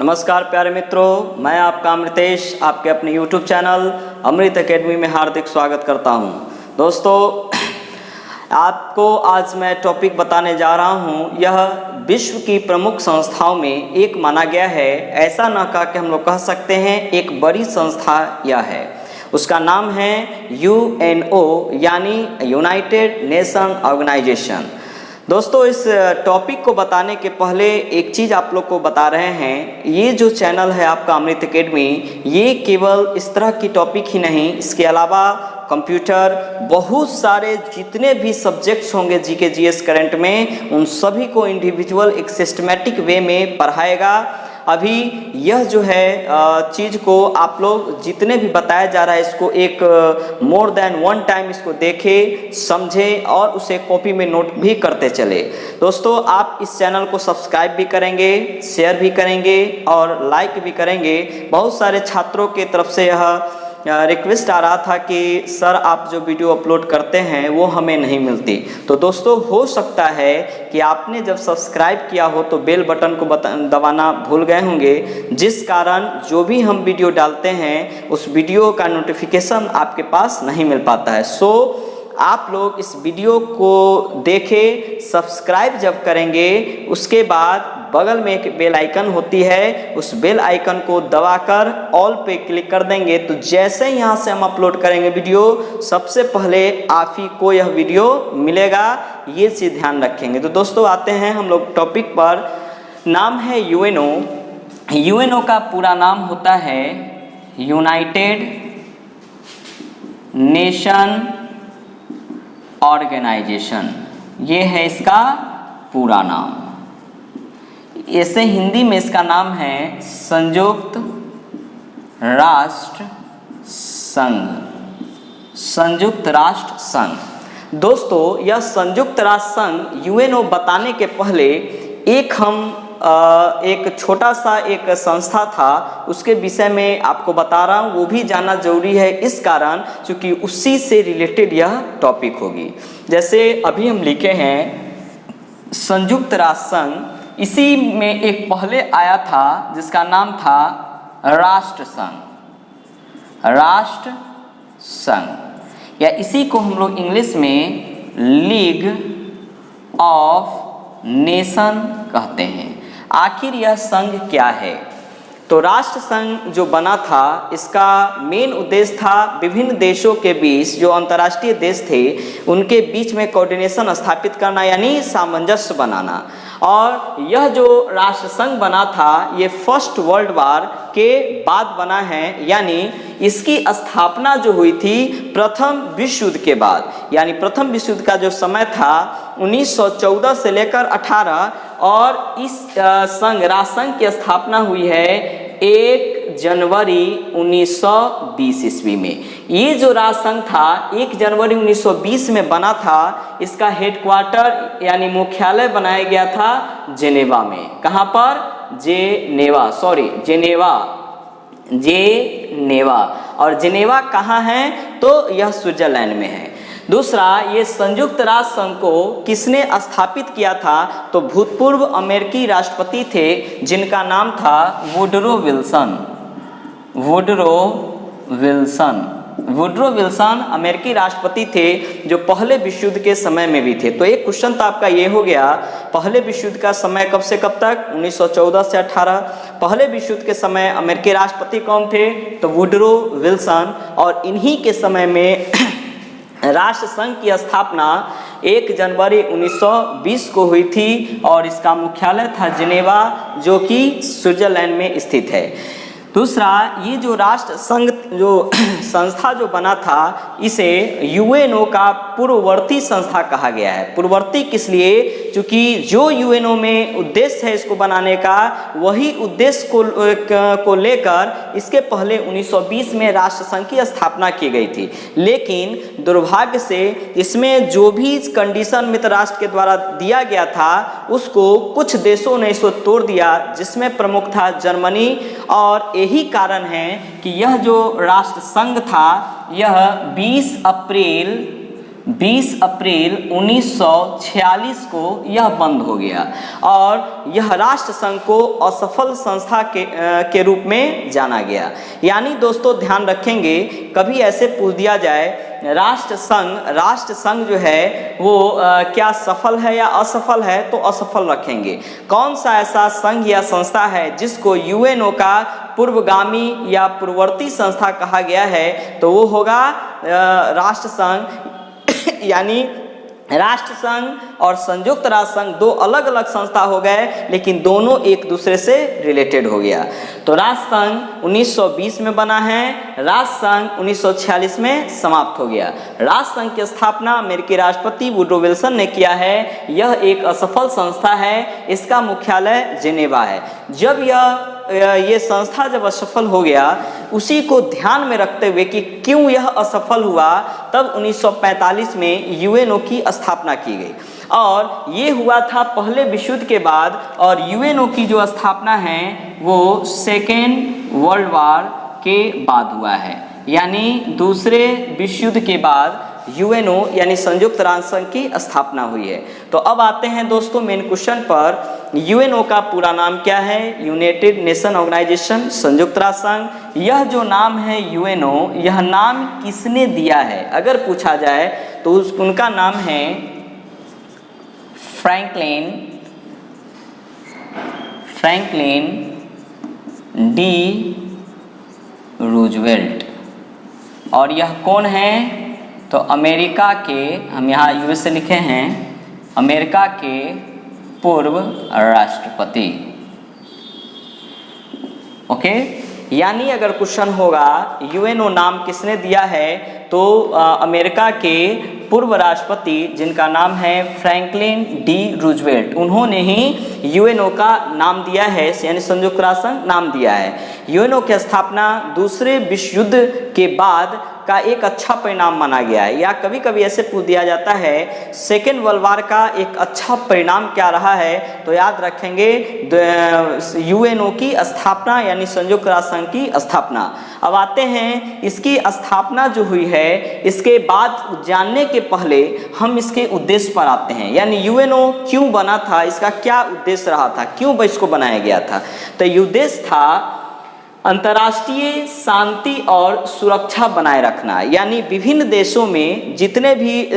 नमस्कार प्यारे मित्रों, मैं आपका अमृतेश आपके अपने YouTube चैनल अमृत एकेडमी में हार्दिक स्वागत करता हूं। दोस्तों, आपको आज मैं टॉपिक बताने जा रहा हूं। यह विश्व की प्रमुख संस्थाओं में एक माना गया है। ऐसा ना कह के हम लोग कह सकते हैं एक बड़ी संस्था यह है। उसका नाम है UNO यानी यूनाइटेड नेशन ऑर्गेनाइजेशन। दोस्तों, इस टॉपिक को बताने के पहले एक चीज़ आप लोग को बता रहे हैं। ये जो चैनल है आपका अमृत एकेडमी, ये केवल इस तरह की टॉपिक ही नहीं, इसके अलावा कंप्यूटर, बहुत सारे जितने भी सब्जेक्ट्स होंगे जीके जीएस करंट में, उन सभी को इंडिविजुअल एक सिस्टमेटिक वे में पढ़ाएगा। अभी यह जो है चीज़ को आप लोग जितने भी बताया जा रहा है, इसको एक मोर देन वन टाइम इसको देखें, समझें और उसे कॉपी में नोट भी करते चले। दोस्तों, आप इस चैनल को सब्सक्राइब भी करेंगे, शेयर भी करेंगे और लाइक भी करेंगे। बहुत सारे छात्रों के तरफ से यह रिक्वेस्ट आ रहा था कि सर आप जो वीडियो अपलोड करते हैं वो हमें नहीं मिलती। तो दोस्तों, हो सकता है कि आपने जब सब्सक्राइब किया हो तो बेल बटन को दबाना भूल गए होंगे, जिस कारण जो भी हम वीडियो डालते हैं उस वीडियो का नोटिफिकेशन आपके पास नहीं मिल पाता है। सो आप लोग इस वीडियो को देखें, सब्सक्राइब जब करेंगे उसके बाद बगल में एक बेल आइकन होती है, उस बेल आइकन को दबाकर ऑल पे क्लिक कर देंगे तो जैसे ही यहाँ से हम अपलोड करेंगे वीडियो, सबसे पहले आप ही को यह वीडियो मिलेगा। ये चीज़ ध्यान रखेंगे। तो दोस्तों, आते हैं हम लोग टॉपिक पर। नाम है UNO। UNO का पूरा नाम होता है यूनाइटेड नेशन ऑर्गेनाइजेशन। ये है इसका पूरा नाम। ऐसे हिंदी में इसका नाम है संयुक्त राष्ट्र संघ। संयुक्त राष्ट्र संघ। दोस्तों, यह संयुक्त राष्ट्र संघ UNO बताने के पहले एक छोटा सा एक संस्था था, उसके विषय में आपको बता रहा हूँ। वो भी जानना जरूरी है इस कारण क्योंकि उसी से रिलेटेड यह टॉपिक होगी। जैसे अभी हम लिखे हैं संयुक्त राष्ट्र संघ, इसी में एक पहले आया था जिसका नाम था राष्ट्र संघ। राष्ट्र संघ या इसी को हम लोग इंग्लिश में लीग ऑफ नेशन कहते हैं। आखिर यह संघ क्या है? तो राष्ट्र संघ जो बना था, इसका मेन उद्देश्य था विभिन्न देशों के बीच, जो अंतर्राष्ट्रीय देश थे उनके बीच में कोऑर्डिनेशन स्थापित करना यानी सामंजस्य बनाना। और यह जो राष्ट्र संघ बना था ये फर्स्ट वर्ल्ड वॉर के बाद बना है, यानी इसकी स्थापना जो हुई थी प्रथम विश्व युद्ध के बाद, यानी प्रथम विश्व युद्ध का जो समय था 1914 से लेकर 18, और इस राष्ट्र संघ की स्थापना हुई है 1 जनवरी 1920 ईस्वी में। ये जो राष्ट्र संघ था 1 जनवरी 1920 में बना था। इसका हेडक्वार्टर यानी मुख्यालय बनाया गया था जेनेवा में। कहाँ पर? जेनेवा। और जेनेवा कहाँ है? तो यह स्विट्जरलैंड में है। दूसरा, ये संयुक्त राष्ट्र संघ को किसने स्थापित किया था? तो भूतपूर्व अमेरिकी राष्ट्रपति थे जिनका नाम था वुडरो विल्सन अमेरिकी राष्ट्रपति थे जो पहले विश्व युद्ध के समय में भी थे। तो एक क्वेश्चन तो आपका ये हो गया, पहले विश्व युद्ध का समय कब से कब तक? 1914 से 18। पहले विश्व युद्ध के समय अमेरिकी राष्ट्रपति कौन थे? तो वुडरो विल्सन। और इन्हीं के समय में राष्ट्र संघ की स्थापना 1 जनवरी 1920 को हुई थी और इसका मुख्यालय था जेनेवा, जो कि स्विट्जरलैंड में स्थित है। दूसरा, ये जो राष्ट्र संघ जो संस्था जो बना था, इसे UNO का पूर्ववर्ती संस्था कहा गया है। पूर्ववर्ती किस लिए? क्योंकि जो UNO में उद्देश्य है इसको बनाने का, वही उद्देश्य को लेकर इसके पहले 1920 में राष्ट्र संघ की स्थापना की गई थी। लेकिन दुर्भाग्य से इसमें जो भी कंडीशन मित्र राष्ट्र के द्वारा दिया गया था उसको कुछ देशों ने इसको तोड़ दिया, जिसमें प्रमुख था जर्मनी। और यही कारण है कि यह जो राष्ट्र संघ था यह 20 अप्रैल 20 अप्रैल 1946 को यह बंद हो गया और यह राष्ट्र संघ को असफल संस्था के रूप में जाना गया। यानी दोस्तों ध्यान रखेंगे, कभी ऐसे पूछ दिया जाए राष्ट्र संघ जो है वो क्या सफल है या असफल है, तो असफल रखेंगे। कौन सा ऐसा संघ या संस्था है जिसको यूएनओ का पूर्वगामी या पूर्ववर्ती संस्था कहा गया है, तो वो होगा राष्ट्र संघ। यानी राष्ट्र संघ और संयुक्त राष्ट्र संघ दो अलग अलग संस्था हो गए, लेकिन दोनों एक दूसरे से रिलेटेड हो गया। तो राष्ट्र संघ 1920 में बना है, राष्ट्र संघ 1946 में समाप्त हो गया। राष्ट्र संघ की स्थापना अमेरिकी राष्ट्रपति वुडरो विल्सन ने किया है। यह एक असफल संस्था है, इसका मुख्यालय जेनेवा है। जब ये संस्था जब असफल हो गया, उसी को ध्यान में रखते हुए कि क्यों यह असफल हुआ, तब 1945 में यूएनओ की स्थापना की गई और ये हुआ था पहले विश्व युद्ध के बाद। और यूएनओ की जो स्थापना है वो सेकेंड वर्ल्ड वार के बाद हुआ है, यानी दूसरे विश्व युद्ध के बाद यूएनओ यानी संयुक्त राष्ट्र संघ की स्थापना हुई है। तो अब आते हैं दोस्तों मेन क्वेश्चन पर। यूएनओ का पूरा नाम क्या है? यूनाइटेड नेशन ऑर्गेनाइजेशन, संयुक्त राष्ट्र संघ। यह जो नाम है यूएनओ, यह नाम किसने दिया है अगर पूछा जाए तो उनका नाम है फ्रैंकलिन डी रूजवेल्ट। और यह कौन है? तो अमेरिका के, हम यहाँ यूएस से लिखे हैं, अमेरिका के पूर्व राष्ट्रपति। ओके, यानी अगर क्वेश्चन होगा यूएनओ नाम किसने दिया है, तो अमेरिका के पूर्व राष्ट्रपति जिनका नाम है फ्रैंकलिन डी रूजवेल्ट, उन्होंने ही यूएनओ का नाम दिया है, यानी संयुक्त राष्ट्र संघ नाम दिया है। यूएनओ की स्थापना दूसरे विश्व युद्ध के बाद का एक अच्छा परिणाम माना गया है, या कभी कभी ऐसे पूछ दिया जाता है सेकेंड वर्ल्ड वार का एक अच्छा परिणाम क्या रहा है, तो याद रखेंगे यूएनओ की स्थापना यानी संयुक्त राष्ट्र संघ की स्थापना। अब आते हैं इसकी स्थापना जो हुई है, इसके बाद जानने के पहले हम इसके उद्देश्य पर आते हैं, यानी यूएनओ क्यों बना था, इसका क्या उद्देश्य रहा था, क्यों इसको बनाया गया था। तो ये उद्देश्य था अंतर्राष्ट्रीय शांति और सुरक्षा बनाए रखना, यानी विभिन्न देशों में जितने भी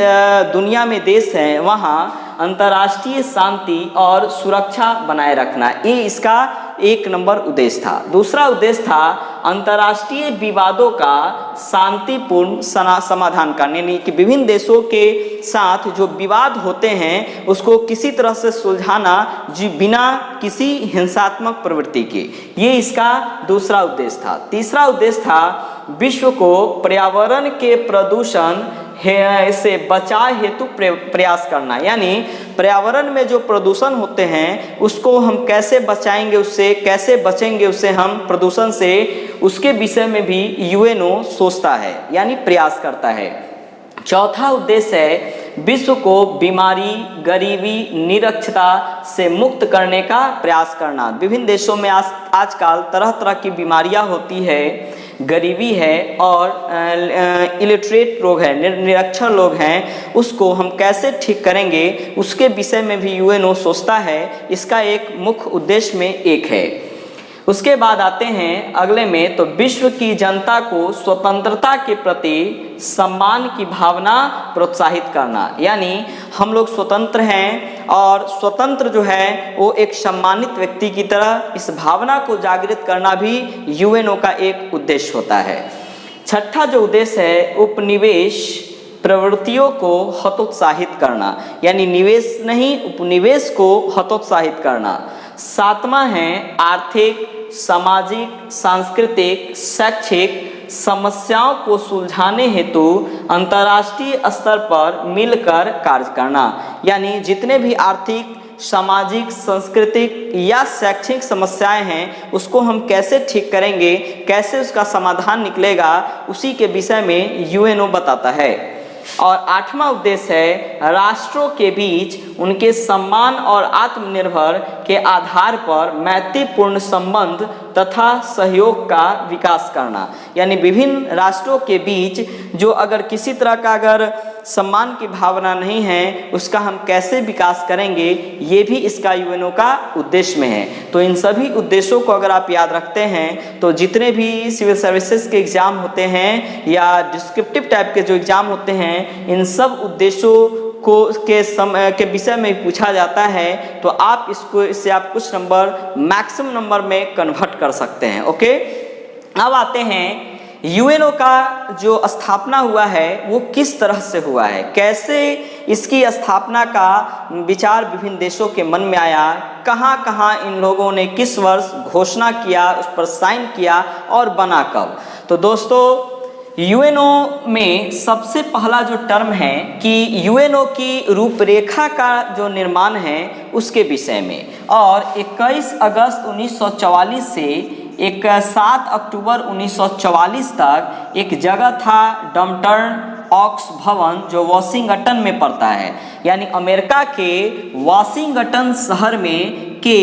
दुनिया में देश हैं वहाँ अंतर्राष्ट्रीय शांति और सुरक्षा बनाए रखना, ये इसका एक नंबर उद्देश्य था। दूसरा उद्देश्य था अंतर्राष्ट्रीय विवादों का शांतिपूर्ण समाधान करने, यानी कि विभिन्न देशों के साथ जो विवाद होते हैं उसको किसी तरह से सुलझाना बिना किसी हिंसात्मक प्रवृत्ति के, ये इसका दूसरा उद्देश्य था। तीसरा उद्देश्य था विश्व को पर्यावरण के प्रदूषण से बचाव हेतु प्रयास करना, यानी पर्यावरण में जो प्रदूषण होते हैं उसको हम कैसे बचाएंगे, उससे कैसे बचेंगे उससे हम प्रदूषण से, उसके विषय में भी यूएनओ सोचता है यानी प्रयास करता है। चौथा उद्देश्य है विश्व को बीमारी, गरीबी, निरक्षरता से मुक्त करने का प्रयास करना। विभिन्न देशों में आजकल तरह तरह की बीमारियां होती है, गरीबी है और इलिटरेट लोग हैं, निरक्षर लोग हैं, उसको हम कैसे ठीक करेंगे उसके विषय में भी यूएनओ सोचता है। इसका एक मुख्य उद्देश्य में एक है। उसके बाद आते हैं अगले में, तो विश्व की जनता को स्वतंत्रता के प्रति सम्मान की भावना प्रोत्साहित करना, यानी हम लोग स्वतंत्र हैं और स्वतंत्र जो है वो एक सम्मानित व्यक्ति की तरह, इस भावना को जागृत करना भी यूएनओ का एक उद्देश्य होता है। छठा जो उद्देश्य है उपनिवेश प्रवृत्तियों को हतोत्साहित करना, यानी निवेश नहीं उपनिवेश को हतोत्साहित करना। सातवां है आर्थिक, सामाजिक, सांस्कृतिक, शैक्षिक समस्याओं को सुलझाने हेतु अंतर्राष्ट्रीय स्तर पर मिलकर कार्य करना, यानी जितने भी आर्थिक, सामाजिक, सांस्कृतिक या शैक्षिक समस्याएं हैं उसको हम कैसे ठीक करेंगे, कैसे उसका समाधान निकलेगा, उसी के विषय में यूएनओ बताता है। और आठवां उद्देश्य है राष्ट्रों के बीच उनके सम्मान और आत्मनिर्भर के आधार पर मैत्रीपूर्ण संबंध तथा सहयोग का विकास करना। यानी विभिन्न राष्ट्रों के बीच जो अगर किसी तरह का अगर सम्मान की भावना नहीं है, उसका हम कैसे विकास करेंगे, ये भी इसका यूएनओ का उद्देश्य में है। तो इन सभी उद्देश्यों को अगर आप याद रखते हैं तो जितने भी सिविल सर्विसेज के एग्ज़ाम होते हैं या डिस्क्रिप्टिव टाइप के जो एग्ज़ाम होते हैं, इन सब उद्देश्यों को के विषय में पूछा जाता है, तो आप इससे आप कुछ नंबर मैक्सिमम नंबर में कन्वर्ट कर सकते हैं। ओके, अब आते हैं यूएनओ का जो स्थापना हुआ है वो किस तरह से हुआ है, कैसे इसकी स्थापना का विचार विभिन्न देशों के मन में आया, कहाँ कहाँ इन लोगों ने किस वर्ष घोषणा किया, उस पर साइन किया और बना कब। तो दोस्तों यूएनओ में सबसे पहला जो टर्म है कि यूएनओ की रूपरेखा का जो निर्माण है उसके विषय में, और 21 अगस्त 1944 से 7 अक्टूबर 1944 तक एक जगह था डॉम्टन ऑक्स भवन जो वॉशिंगटन में पड़ता है। यानी अमेरिका के वॉशिंगटन शहर में के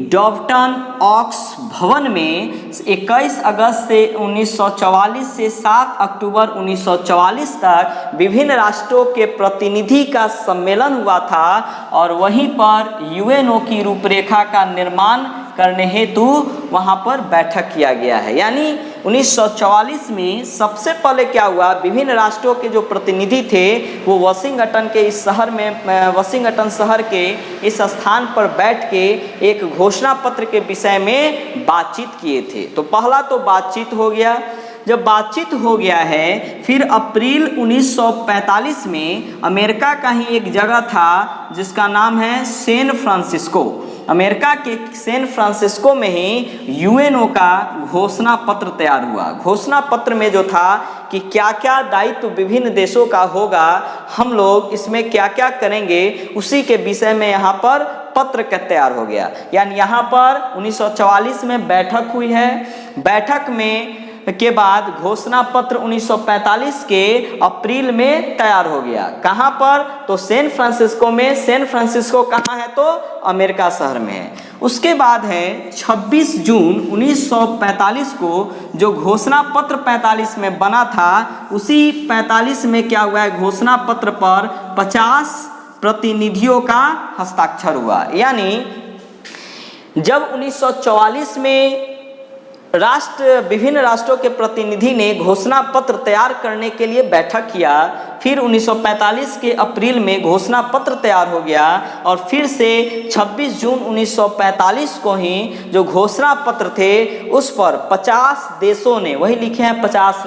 डॉम्टन ऑक्स भवन में 21 अगस्त से 1944 से 7 अक्टूबर 1944 तक विभिन्न राष्ट्रों के प्रतिनिधि का सम्मेलन हुआ था, और वहीं पर यूएनओ की रूपरेखा का निर्माण करने हेतु वहां पर बैठक किया गया है। यानी 1944 में सबसे पहले क्या हुआ, विभिन्न राष्ट्रों के जो प्रतिनिधि थे वो वाशिंगटन के इस शहर में, वाशिंगटन शहर के इस स्थान पर बैठ के एक घोषणा पत्र के विषय में बातचीत किए थे। तो पहला तो बातचीत हो गया। जब बातचीत हो गया है, फिर अप्रैल 1945 में अमेरिका का ही एक जगह था जिसका नाम है सैन फ्रांसिस्को। अमेरिका के सैन फ्रांसिस्को में ही यूएनओ का घोषणा पत्र तैयार हुआ। घोषणा पत्र में जो था कि क्या क्या दायित्व विभिन्न देशों का होगा, हम लोग इसमें क्या क्या करेंगे, उसी के विषय में यहाँ पर पत्र तैयार हो गया। यानी यहाँ पर 1944 में बैठक हुई है। बैठक में के बाद घोषणा पत्र 1945 के अप्रैल में तैयार हो गया। कहाँ पर, तो सैन फ्रांसिस्को में। सैन फ्रांसिस्को कहाँ है, तो अमेरिका शहर में है। उसके बाद है 26 जून 1945 को जो घोषणा पत्र 45 में बना था, उसी 45 में क्या हुआ है, घोषणा पत्र पर 50 प्रतिनिधियों का हस्ताक्षर हुआ। यानी जब 1944 में विभिन्न राष्ट्रों के प्रतिनिधि ने घोषणा पत्र तैयार करने के लिए बैठक किया, फिर 1945 के अप्रैल में घोषणा पत्र तैयार हो गया, और फिर से 26 जून 1945 को ही जो घोषणा पत्र थे उस पर 50 देशों ने, वही लिखे हैं 50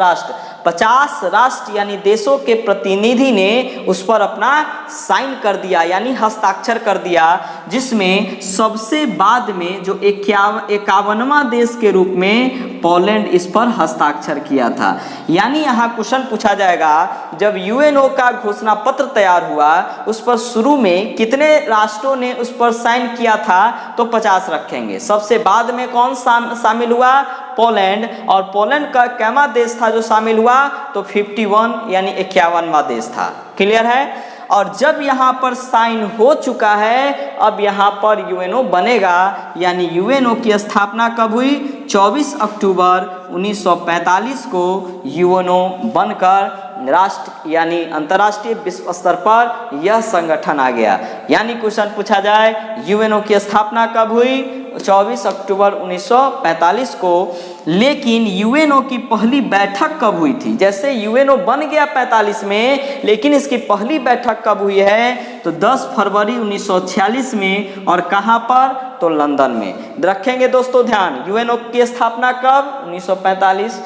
राष्ट्र यानी देशों के प्रतिनिधि ने उस पर अपना साइन कर दिया, यानी हस्ताक्षर कर दिया, जिसमें सबसे बाद में जो 51वां देश के रूप में पोलैंड इस पर हस्ताक्षर किया था। यानी यहाँ क्वेश्चन पूछा जाएगा, जब यूएनओ का घोषणा पत्र तैयार हुआ, उस पर शुरू में कितने राष्ट्रों ने उस पर साइन किया था, तो 50 रखेंगे। सबसे बाद में कौन शामिल हुआ, पोलैंड। और पोलैंड का कैवा देश था जो शामिल हुआ, तो 51 यानी 51वां देश था। क्लियर है। और जब यहाँ पर साइन हो चुका है, अब यहाँ पर यूएनओ बनेगा। यानी यूएनओ की स्थापना कब हुई, 24 अक्टूबर 1945 को यूएनओ बनकर राष्ट्र यानी अंतर्राष्ट्रीय विश्व स्तर पर यह संगठन आ गया। यानी क्वेश्चन पूछा जाए यूएनओ की स्थापना कब हुई, 24 अक्टूबर 1945 को। लेकिन यूएनओ की पहली बैठक कब हुई थी, जैसे यूएनओ बन गया 45 में, लेकिन इसकी पहली बैठक कब हुई है, तो 10 फरवरी 1946 में। और कहाँ पर, तो लंदन में। रखेंगे दोस्तों ध्यान, यूएनओ की स्थापना कब, 1945।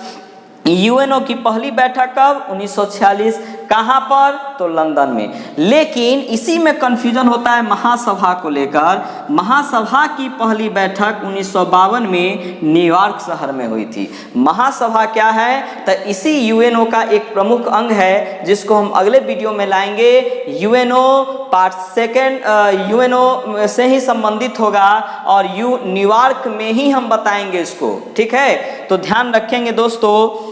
यूएनओ की पहली बैठक कब, 1946। कहाँ पर, तो लंदन में। लेकिन इसी में कंफ्यूजन होता है महासभा को लेकर। महासभा की पहली बैठक 1952 में न्यूयॉर्क शहर में हुई थी। महासभा क्या है, तो इसी यूएनओ का एक प्रमुख अंग है, जिसको हम अगले वीडियो में लाएंगे। यूएनओ पार्ट 2 यूएनओ से ही संबंधित होगा, और न्यूयॉर्क में ही हम बताएंगे इसको। ठीक है, तो ध्यान रखेंगे दोस्तों।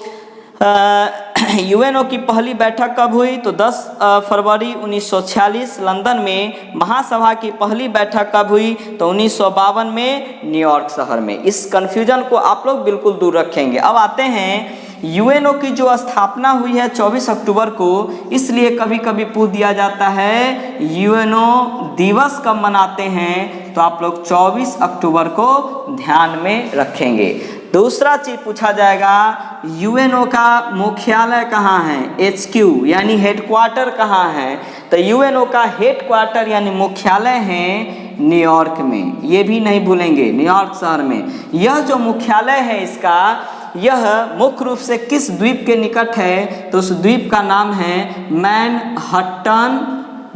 यूएनओ की पहली बैठक कब हुई? तो 10 फरवरी 1946 लंदन में। महासभा की पहली बैठक कब हुई? तो 1952 में न्यूयॉर्क शहर में। इस कन्फ्यूजन को आप लोग बिल्कुल दूर रखेंगे। अब आते हैं यूएनओ की जो स्थापना हुई है 24 अक्टूबर को, इसलिए कभी कभी पूछ दिया जाता है यूएनओ दिवस कब मनाते हैं? तो आप लोग 24 अक्टूबर को ध्यान में रखेंगे। दूसरा चीज पूछा जाएगा यूएनओ का मुख्यालय कहाँ है? HQ यानी हेडक्वार्टर कहाँ है? तो यूएनओ का हेडक्वार्टर यानी मुख्यालय है न्यूयॉर्क में। ये भी नहीं भूलेंगे, न्यूयॉर्क शहर में। यह जो मुख्यालय है इसका, यह मुख्य रूप से किस द्वीप के निकट है? तो उस द्वीप का नाम है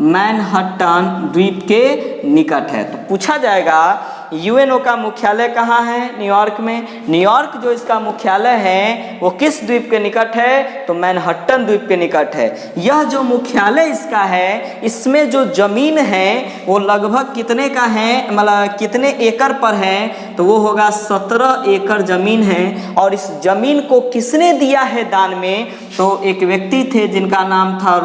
मैनहट्टन द्वीप के निकट है। तो पूछा जाएगा यूएनओ का मुख्यालय कहाँ है? न्यूयॉर्क में। न्यूयॉर्क जो इसका मुख्यालय है वो किस द्वीप के निकट है? तो मैनहट्टन द्वीप के निकट है। यह जो मुख्यालय इसका है, इसमें जो जमीन है वो लगभग कितने का है, मतलब कितने एकड़ पर है? तो वो होगा 17 एकड़ जमीन है। और इस जमीन को किसने दिया है दान में? तो एक व्यक्ति थे जिनका नाम था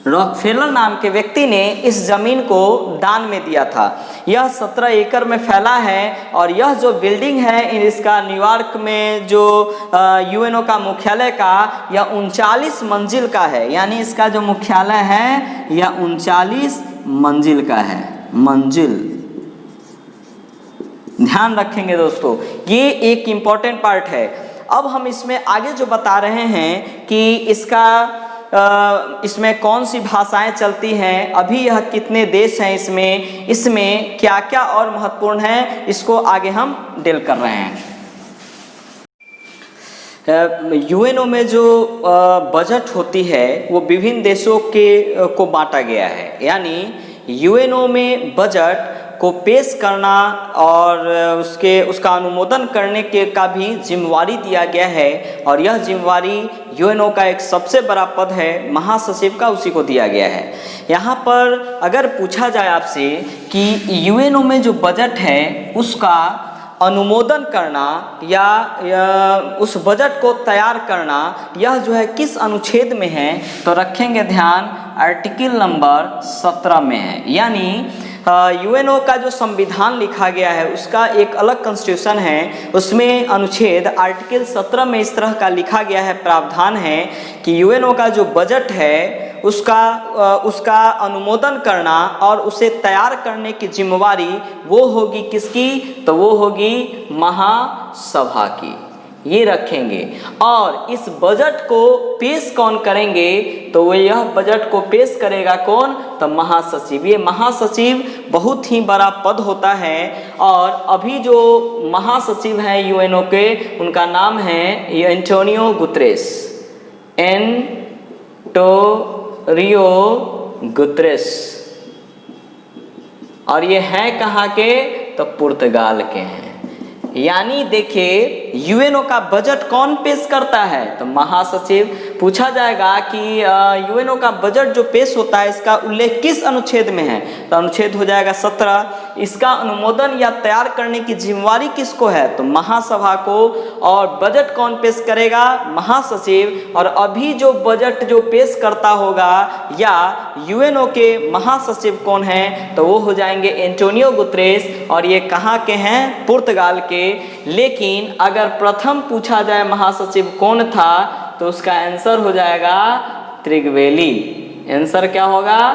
रॉकफेलर नाम के व्यक्ति ने इस जमीन को दान में दिया था। यह 17 एकड़ में फैला है और यह जो बिल्डिंग है इसका न्यूयॉर्क में जो यूएनओ का मुख्यालय का, यह 39 मंजिल का है। यानी इसका जो मुख्यालय है यह 39 मंजिल का है। मंजिल ध्यान रखेंगे दोस्तों, ये एक इम्पॉर्टेंट पार्ट है। अब हम इसमें आगे जो बता रहे हैं कि इसमें कौन सी भाषाएं चलती हैं, अभी यह कितने देश हैं, इसमें क्या क्या और महत्वपूर्ण है, इसको आगे हम डील कर रहे हैं। यूएनओ में जो बजट होती है वो विभिन्न देशों को बांटा गया है। यानी यूएनओ में बजट को पेश करना और उसका अनुमोदन करने का भी जिम्मेवारी दिया गया है। और यह जिम्मेवारी यूएनओ का एक सबसे बड़ा पद है महासचिव का, उसी को दिया गया है। यहाँ पर अगर पूछा जाए आपसे कि यूएनओ में जो बजट है उसका अनुमोदन करना या उस बजट को तैयार करना, यह जो है किस अनुच्छेद में है? तो रखेंगे ध्यान, आर्टिकल नंबर 17 में है। यानी यूएनओ का जो संविधान लिखा गया है उसका एक अलग कॉन्स्टिट्यूशन है, उसमें अनुच्छेद आर्टिकल 17 में इस तरह का लिखा गया है, प्रावधान है कि यूएनओ का जो बजट है उसका अनुमोदन करना और उसे तैयार करने की जिम्मेवारी वो होगी किसकी? तो वो होगी महासभा की। ये रखेंगे। और इस बजट को पेश कौन करेंगे? तो वो यह बजट को पेश करेगा कौन? तो महासचिव। ये महासचिव बहुत ही बड़ा पद होता है। और अभी जो महासचिव हैं यूएनओ के, उनका नाम है एंटोनियो गुतेरेस। और ये हैं कहाँ के? तो पुर्तगाल के हैं। यानी देखिए यूएनओ का बजट कौन पेश करता है? तो महासचिव। पूछा जाएगा कि यूएनओ का बजट जो पेश होता है इसका उल्लेख किस अनुच्छेद में है? तो अनुच्छेद हो जाएगा 17। इसका अनुमोदन या तैयार करने की जिम्मेवारी किसको है? तो महासभा को। और बजट कौन पेश करेगा? महासचिव। और अभी जो बजट जो पेश करता होगा या यूएनओ के महासचिव कौन है? तो वो हो जाएंगे एंटोनियो गुतेरेस। और ये कहाँ के हैं? पुर्तगाल के। लेकिन अगर प्रथम पूछा जाए महासचिव कौन था तो उसका आंसर हो जाएगा त्रिगवेली। आंसर क्या होगा?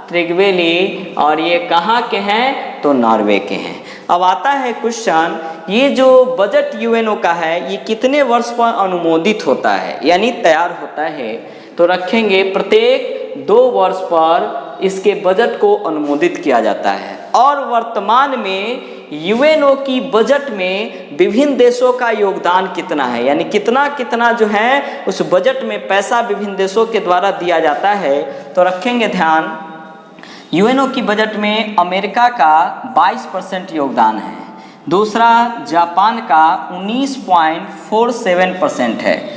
त्रिगवेली। और ये कहाँ के हैं? तो नॉर्वे के हैं। अब आता है क्वेश्चन, ये जो बजट यूएनओ का है ये कितने वर्ष पर अनुमोदित होता है, यानी तैयार होता है? तो रखेंगे प्रत्येक 2 वर्ष पर इसके बजट को अनुमोदित किया जाता है। और वर्तमान में यूएनओ की बजट में विभिन्न देशों का योगदान कितना है, यानी कितना जो है उस बजट में पैसा विभिन्न देशों के द्वारा दिया जाता है। तो रखेंगे ध्यान, यूएनओ की बजट में अमेरिका का 22% योगदान है। दूसरा जापान का 19.47% है।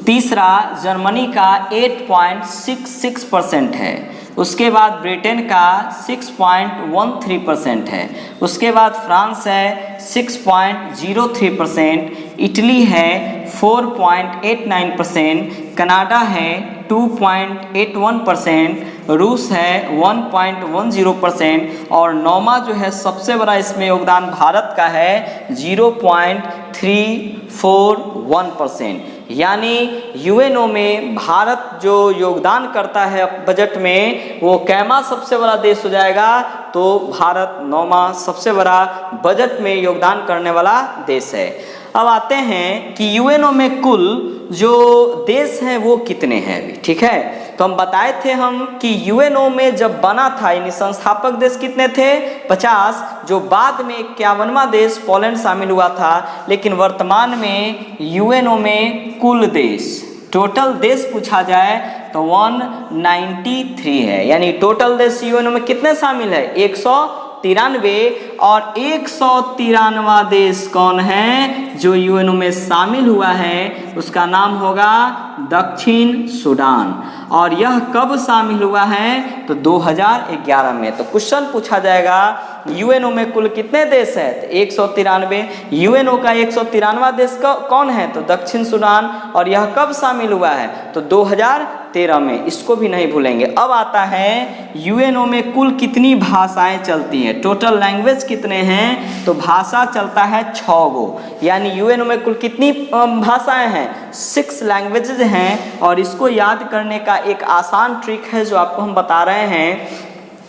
तीसरा जर्मनी का 8.66% है। उसके बाद ब्रिटेन का 6.13% है। उसके बाद फ्रांस है 6.03%, इटली है 4.89%, कनाडा है 2.81%, रूस है 1.10% और नौवां जो है सबसे बड़ा इसमें योगदान भारत का है 0.341%। यानी यूएनओ में भारत जो योगदान करता है बजट में, वो कैमा सबसे बड़ा देश हो जाएगा, तो भारत नौवां सबसे बड़ा बजट में योगदान करने वाला देश है। अब आते हैं कि यूएनओ में कुल जो देश हैं वो कितने हैं अभी, ठीक है। तो हम बताए थे कि यूएनओ में जब बना था, यानी संस्थापक देश कितने थे 50, जो बाद में 51वां देश पोलैंड शामिल हुआ था। लेकिन वर्तमान में यूएनओ में कुल देश, टोटल देश पूछा जाए तो 193 है। यानी टोटल देश यूएनओ में कितने शामिल है 193, और 193वां देश कौन है जो यूएनओ में शामिल हुआ है, उसका नाम होगा दक्षिण सूडान। और यह कब शामिल हुआ है तो 2011 में। तो क्वेश्चन पूछा जाएगा यूएनओ में कुल कितने देश हैं तो 193। यूएनओ का 193वां देश कौन है तो दक्षिण सूडान, और यह कब शामिल हुआ है तो 2013 में। इसको भी नहीं भूलेंगे। अब आता है यूएनओ में कुल कितनी भाषाएं चलती हैं, टोटल लैंग्वेज कितने हैं तो भाषा चलता है 6 गो। यानी यूएनओ में कुल कितनी भाषाएं हैं 6 लैंग्वेजेज हैं। और इसको याद करने का एक आसान ट्रिक है जो आपको हम बता रहे हैं।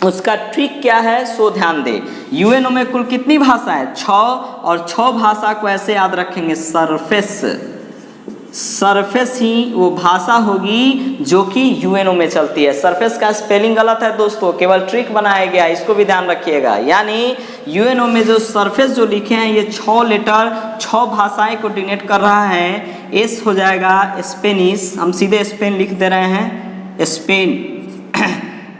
उसका ट्रिक क्या है सो ध्यान दे। यूएनओ में कुल कितनी भाषाएं 6, और 6 भाषा को ऐसे याद रखेंगे, सरफेस ही वो भाषा होगी जो कि यूएनओ में चलती है। सरफेस का स्पेलिंग गलत है दोस्तों, केवल ट्रिक बनाया गया, इसको भी ध्यान रखिएगा। यानी यूएनओ में जो सरफेस जो लिखे हैं ये 6 लेटर 6 भाषाएं को डिनोट कर रहा है। एस हो जाएगा स्पेनिश, हम सीधे स्पेन लिख दे रहे हैं, स्पेन।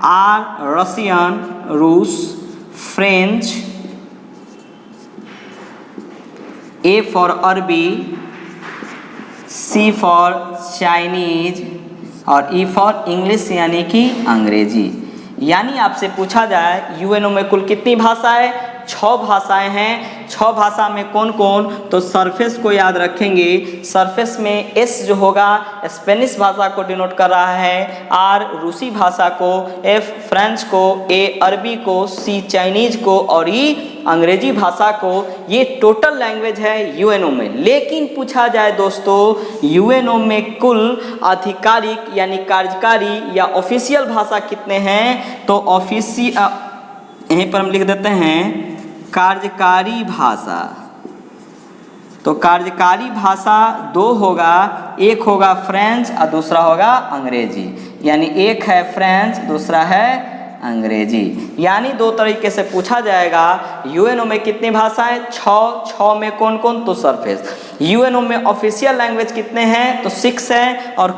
आर रसियन, रूस, फ्रेंच। ए फॉर अरबी, सी फॉर चाइनीज, और ई फॉर इंग्लिश यानी कि अंग्रेजी। यानी आपसे पूछा जाए यूएनओ में कुल कितनी भाषाएं 6 भाषाएं हैं। 6 भाषा में कौन कौन तो सरफेस को याद रखेंगे। सरफेस में एस जो होगा स्पेनिश भाषा को डिनोट कर रहा है, आर रूसी भाषा को, एफ फ्रेंच को, ए अरबी को, सी चाइनीज को और ई अंग्रेजी भाषा को। ये टोटल लैंग्वेज है यूएनओ में। लेकिन पूछा जाए दोस्तों यूएनओ में कुल आधिकारिक यानी कार्यकारी या ऑफिशियल भाषा कितने हैं तो यहीं पर हम लिख देते हैं कार्यकारी भाषा। तो कार्यकारी भाषा 2 होगा, एक होगा फ्रेंच और दूसरा होगा अंग्रेजी। यानी एक है फ्रेंच, दूसरा है अंग्रेजी। यानी 2 तरीके से पूछा जाएगा यूएनओ में कितनी भाषाएं 6 में कौन कौन तो सरफेस। यूएनओ में ऑफिशियल लैंग्वेज कितने हैं तो 6 है, और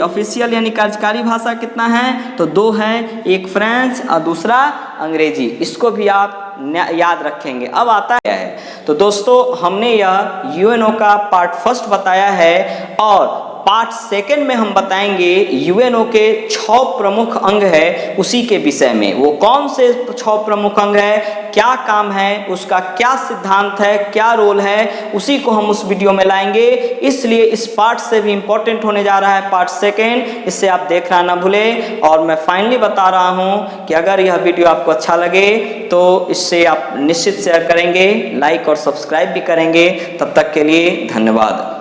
ऑफिशियल यानी कार्यकारी भाषा कितना है तो 2 है, एक फ्रेंच और दूसरा अंग्रेजी। इसको भी आप याद रखेंगे। अब आता है तो दोस्तों हमने यह यूएनओ का पार्ट 1 बताया है, और पार्ट 2 में हम बताएंगे यूएनओ के 6 प्रमुख अंग है उसी के विषय में। वो कौन से 6 प्रमुख अंग है, क्या काम है, उसका क्या सिद्धांत है, क्या रोल है, उसी को हम उस वीडियो में लाएंगे। इसलिए इस पार्ट से भी इम्पोर्टेंट होने जा रहा है पार्ट 2, इससे आप देखना ना भूलें। और मैं फाइनली बता रहा हूँ कि अगर यह वीडियो आपको अच्छा लगे तो इससे आप निश्चित शेयर करेंगे, लाइक और सब्सक्राइब भी करेंगे। तब तक के लिए धन्यवाद।